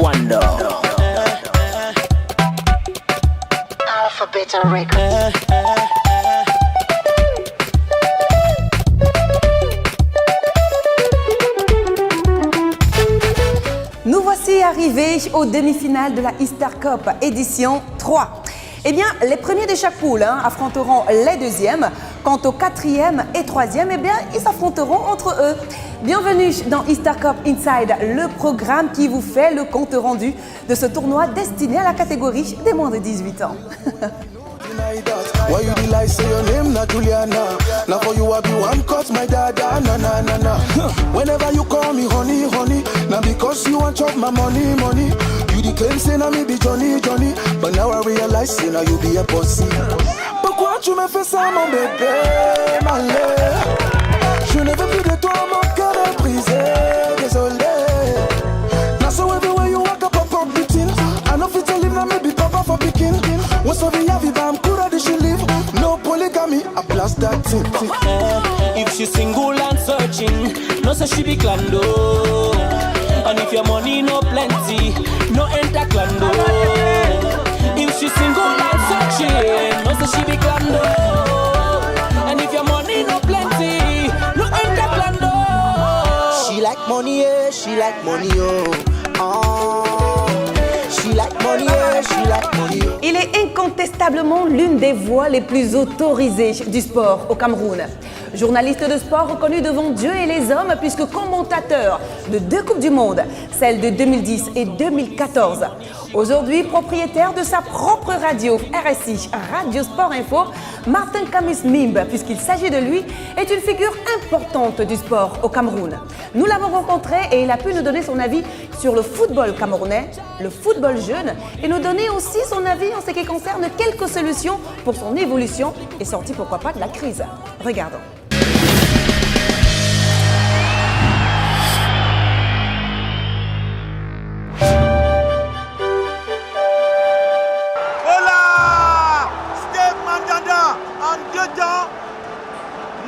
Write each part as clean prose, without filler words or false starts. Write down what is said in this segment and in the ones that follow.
Taekwondo. Alphabet Records. Nous voici arrivés aux demi-finales de la Easter Cup édition 3. Eh bien, les premiers de chaque poule affronteront les deuxièmes. Quant aux quatrième et troisième, eh bien, ils s'affronteront entre eux. Bienvenue dans Easter Cup Inside, le programme qui vous fait le compte rendu de ce tournoi destiné à la catégorie des moins de 18 ans. Why you the lie, say your name not Juliana. Now for you I be one cut my dada, na na na na. Whenever you call me honey, honey. Now because you want chop my money, money. You the claim say now me be Johnny, Johnny. But now I realize say now you be a pussy. Pourquoi tu me fais ça mon bébé, malé? Je ne veux plus de toi, mon cœur est brisé, désolé. Now so everywhere you walk up, up beating. I know fit to live now maybe papa for picking. What's over here, I'm cool at she live. No polygamy, I blast that thing. If she single and searching, no say she be clando. And if your money no plenty, no enter clando. If she single and searching, no say she be clando. And if your money no plenty, no enter clando. She like money, yeah, she like money, oh. She like money, yeah, she like money, oh. Il est incontestablement l'une des voix les plus autorisées du sport au Cameroun. Journaliste de sport reconnu devant Dieu et les hommes puisque commentateur de 2 Coupes du Monde, celle de 2010 et 2014. Aujourd'hui propriétaire de sa propre radio RSI, Radio Sport Info, Martin Kamis Mimbe, puisqu'il s'agit de lui, est une figure importante du sport au Cameroun. Nous l'avons rencontré et il a pu nous donner son avis sur le football camerounais, le football jeune et nous donner aussi son avis en ce qui concerne quelques solutions pour son évolution et sortie pourquoi pas de la crise. Regardons.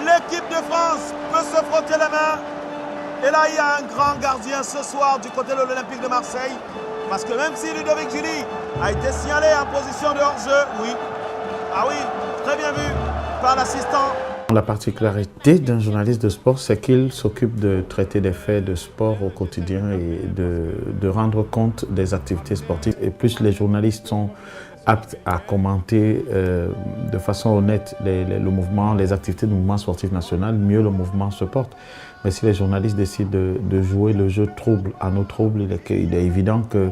L'équipe de France peut se frotter la main. Et là, il y a un grand gardien ce soir du côté de l'Olympique de Marseille. Parce que même si Ludovic Julie a été signalé en position de hors-jeu, oui. Ah oui, très bien vu par l'assistant. La particularité d'un journaliste de sport, c'est qu'il s'occupe de traiter des faits de sport au quotidien et de rendre compte des activités sportives. Et plus les journalistes sont aptes à commenter de façon honnête le mouvement, les activités du mouvement sportif national, mieux le mouvement se porte. Mais si les journalistes décident de jouer le jeu trouble à nos troubles, il est évident que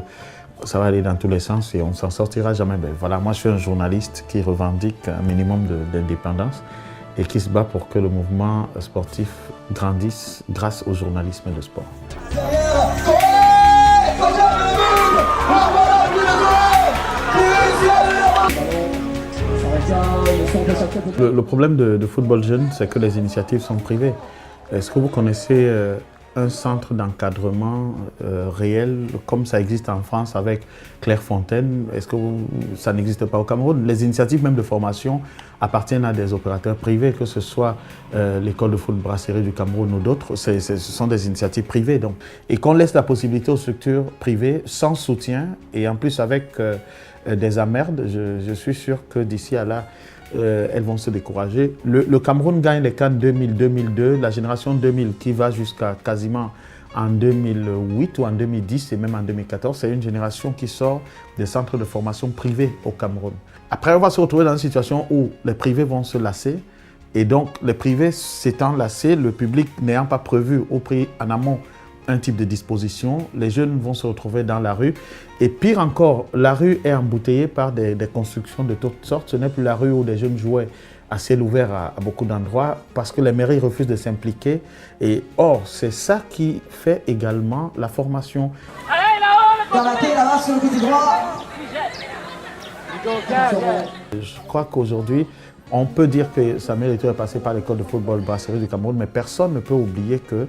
ça va aller dans tous les sens et on ne s'en sortira jamais. Ben, voilà, moi je suis un journaliste qui revendique un minimum d'indépendance et qui se bat pour que le mouvement sportif grandisse grâce au journalisme de sport. Le problème de football jeune, c'est que les initiatives sont privées. Est-ce que vous connaissez un centre d'encadrement réel, comme ça existe en France avec Clairefontaine? Est-ce que ça n'existe pas au Cameroun? Les initiatives même de formation appartiennent à des opérateurs privés, que ce soit l'école de foot Brasserie du Cameroun ou d'autres. Ce sont des initiatives privées. Donc. Et qu'on laisse la possibilité aux structures privées sans soutien et en plus avec des emmerdes, je suis sûr que d'ici à là, elles vont se décourager. Le Cameroun gagne les CAN 2000-2002, la génération 2000 qui va jusqu'à quasiment en 2008 ou en 2010 et même en 2014. C'est une génération qui sort des centres de formation privés au Cameroun. Après, on va se retrouver dans une situation où les privés vont se lasser et donc les privés s'étant lassés, le public n'ayant pas prévu au prix en amont un type de disposition, les jeunes vont se retrouver dans la rue. Et pire encore, la rue est embouteillée par des constructions de toutes sortes. Ce n'est plus la rue où des jeunes jouaient à ciel ouvert à beaucoup d'endroits parce que les mairies refusent de s'impliquer. Et or, c'est ça qui fait également la formation. Allez, là-haut, là-bas, sur le côté droit. Je crois qu'aujourd'hui, on peut dire que Samuel Eto'o est passé par l'école de football Brasserie du Cameroun, mais personne ne peut oublier que,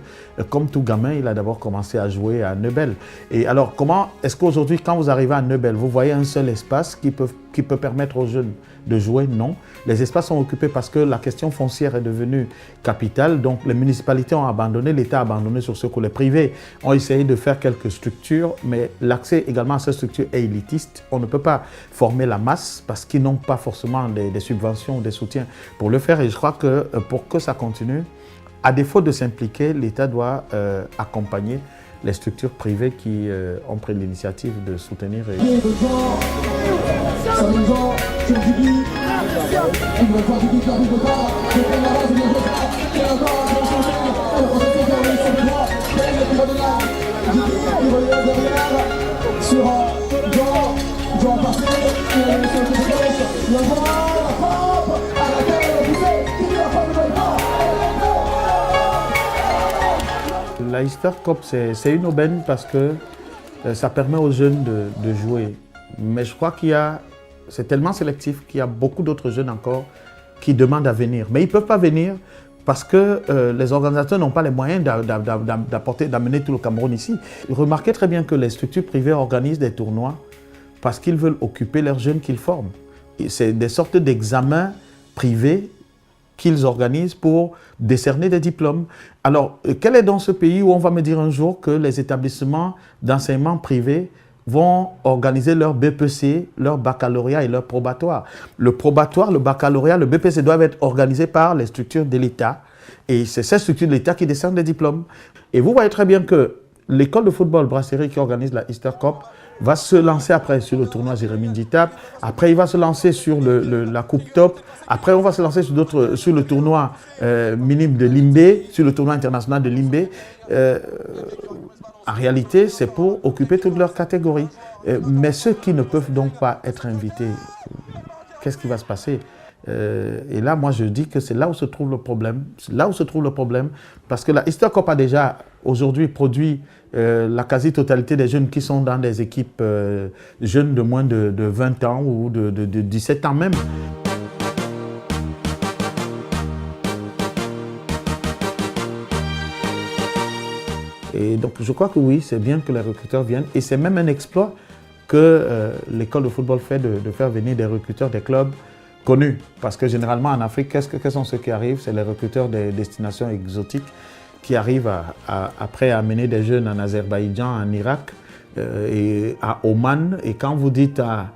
comme tout gamin, il a d'abord commencé à jouer à Neubel. Et alors, comment est-ce qu'aujourd'hui, quand vous arrivez à Neubel, vous voyez un seul espace qui peut qui peut permettre aux jeunes de jouer? Non. Les espaces sont occupés parce que la question foncière est devenue capitale. Donc les municipalités ont abandonné, l'État a abandonné sur ce coup. Les privés ont essayé de faire quelques structures, mais l'accès également à ces structures est élitiste. On ne peut pas former la masse parce qu'ils n'ont pas forcément des subventions, des soutiens pour le faire. Et je crois que pour que ça continue, à défaut de s'impliquer, l'État doit accompagner les structures privées qui ont pris l'initiative de soutenir. La Easter Cup, c'est une aubaine parce que ça permet aux jeunes de jouer. Mais je crois c'est tellement sélectif qu'il y a beaucoup d'autres jeunes encore qui demandent à venir. Mais ils ne peuvent pas venir parce que les organisateurs n'ont pas les moyens d'amener tout le Cameroun ici. Remarquez très bien que les structures privées organisent des tournois parce qu'ils veulent occuper leurs jeunes qu'ils forment. C'est des sortes d'examens privés qu'ils organisent pour décerner des diplômes. Alors, quel est dans ce pays où on va me dire un jour que les établissements d'enseignement privés vont organiser leur BPC, leur baccalauréat et leur probatoire? Le probatoire, le baccalauréat, le BPC doivent être organisés par les structures de l'État. Et c'est ces structures de l'État qui décernent des diplômes. Et vous voyez très bien que l'école de football Brasserie qui organise la Easter Cup va se lancer après sur le tournoi Jérémy Nditap. Après, il va se lancer sur la Coupe Top. Après, on va se lancer sur le tournoi minime de Limbé, sur le tournoi international de Limbé. En réalité, c'est pour occuper toutes leurs catégories. Mais ceux qui ne peuvent donc pas être invités, qu'est-ce qui va se passer? Et là, moi, je dis que c'est là où se trouve le problème. C'est là où se trouve le problème, parce que la Easter Cup a déjà aujourd'hui produit la quasi-totalité des jeunes qui sont dans des équipes jeunes de moins de 20 ans ou de 17 ans même. Et donc, je crois que oui, c'est bien que les recruteurs viennent. Et c'est même un exploit que l'école de football fait de faire venir des recruteurs des clubs connus. Parce que généralement, en Afrique, quels sont ceux qui arrivent? C'est les recruteurs des destinations exotiques qui arrivent après à amener des jeunes en Azerbaïdjan, en Irak et à Oman. Et quand vous dites à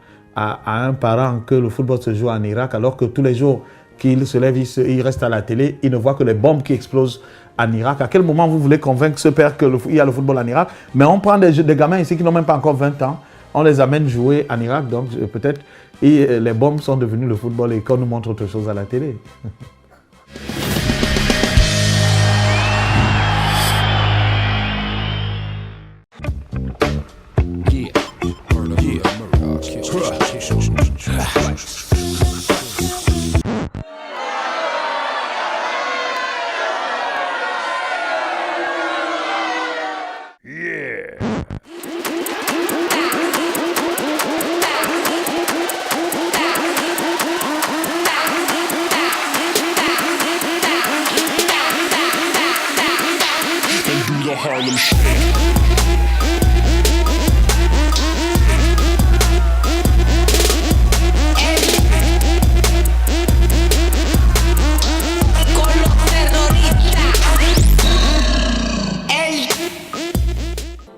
un parent que le football se joue en Irak, alors que tous les jours qu'il se lève, il reste à la télé, il ne voit que les bombes qui explosent en Irak. À quel moment vous voulez convaincre ce père qu'il y a le football en Irak? Mais on prend des gamins ici qui n'ont même pas encore 20 ans, on les amène jouer en Irak, donc peut-être les bombes sont devenues le football et qu'on nous montre autre chose à la télé.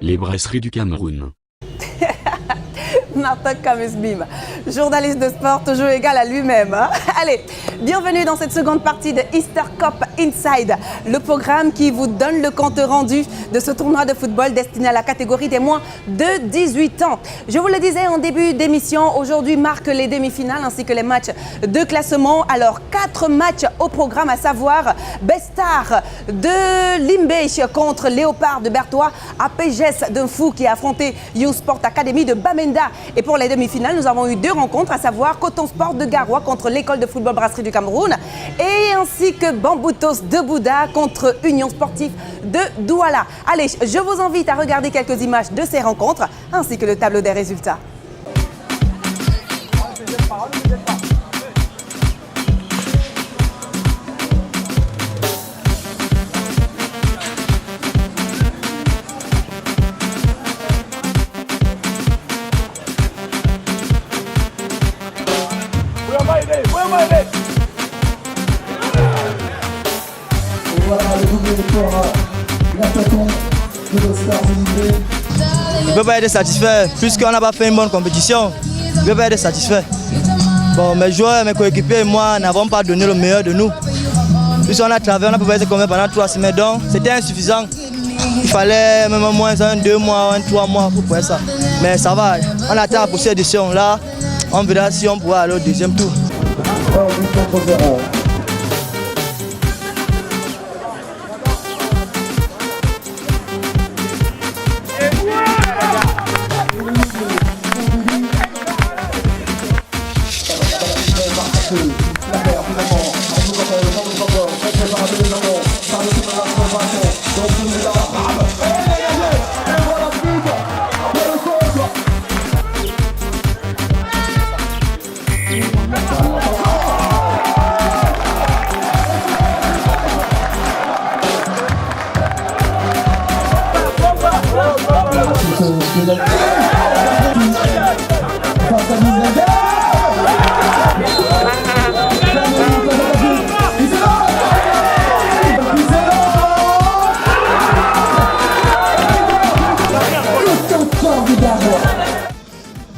Les brasseries du Cameroun. Martin Kamesbim, journaliste de sport, toujours égal à lui-même. Hein? Allez, bienvenue dans cette seconde partie de Easter Cup Inside, le programme qui vous donne le compte rendu de ce tournoi de football destiné à la catégorie des moins de 18 ans. Je vous le disais en début d'émission, aujourd'hui marque les demi-finales ainsi que les matchs de classement. Alors, 4 matchs au programme, à savoir Bestar de Limbé contre Léopard de Bertois, APGS d'un Fou qui a affronté You Sport Academy de Bamenda. Et pour les demi-finales, nous avons eu 2 rencontres, à savoir Coton Sport de Garoua contre l'école de football Brasserie du Cameroun et ainsi que Bamboutos de Bouddha contre Union Sportive de Douala. Allez, je vous invite à regarder quelques images de ces rencontres ainsi que le tableau des résultats. Je ne peux pas être satisfait puisqu'on n'a pas fait une bonne compétition. Je ne peux pas être satisfait. Bon, mes joueurs, mes coéquipiers et moi n'avons pas donné le meilleur de nous. Puisqu'on a travaillé, on a préparé pendant 3 semaines, donc c'était insuffisant. Il fallait même moins 2 mois, 3 mois pour faire ça. Mais ça va, on attend pour cette édition là. On verra si on pourra aller au deuxième tour.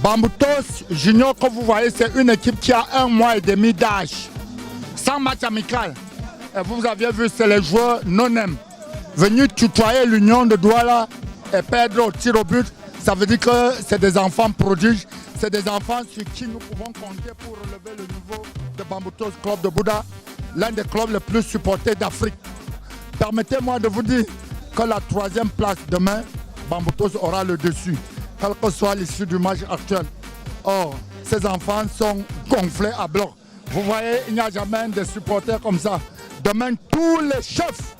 Bamboutos Junior, comme vous voyez, c'est une équipe qui a 1 mois et demi d'âge, sans match amical. Et vous avez vu, c'est les joueurs non-aim venus tutoyer l'Union de Douala et perdre au tir au but. Ça veut dire que c'est des enfants prodiges, c'est des enfants sur qui nous pouvons compter pour relever le niveau de Bamboutos Club de Bouddha, l'un des clubs les plus supportés d'Afrique. Permettez-moi de vous dire que la 3e place demain, Bamboutos aura le dessus, quelle que soit l'issue du match actuel. Or, ces enfants sont gonflés à bloc. Vous voyez, il n'y a jamais des supporters comme ça. Demain, tous les chefs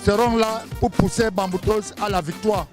seront là pour pousser Bamboutos à la victoire.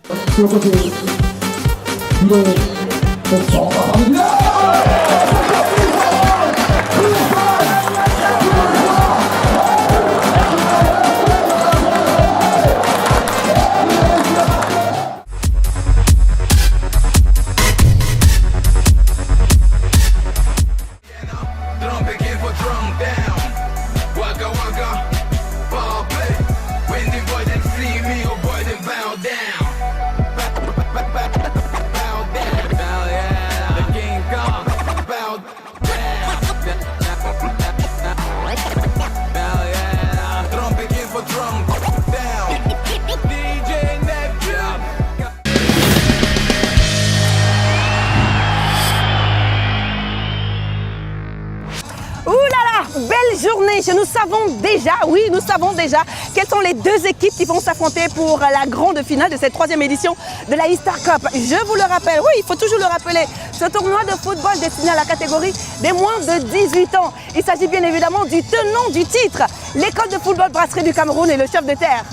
Nous savons déjà, oui, nous savons déjà quelles sont les 2 équipes qui vont s'affronter pour la grande finale de cette 3e édition de la Easter Cup. Je vous le rappelle, oui, il faut toujours le rappeler, ce tournoi de football destiné à la catégorie des moins de 18 ans. Il s'agit bien évidemment du tenant du titre, l'école de football brasserie du Cameroun et le chef de terre.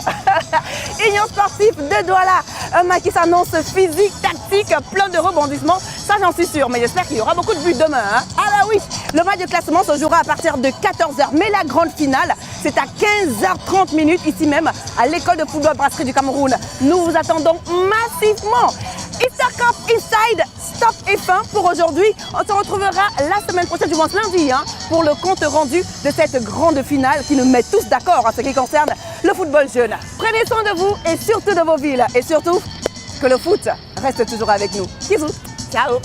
Union sportive de Douala, un match qui s'annonce physique, tactique, plein de rebondissements, ça j'en suis sûre, mais j'espère qu'il y aura beaucoup de buts demain. Hein. Ah là oui, le match de classement se jouera à partir de 14h, mais la grande finale, c'est à 15h30 ici même à l'école de football brasserie du Cameroun. Nous vous attendons massivement. Easter Cup Inside, stop et fin pour aujourd'hui. On se retrouvera la semaine prochaine, du moins lundi, hein, pour le compte rendu de cette grande finale qui nous met tous d'accord en ce qui concerne le football jeune. Prenez soin de vous et surtout de vos villes. Et surtout, que le foot reste toujours avec nous. Bisous, ciao.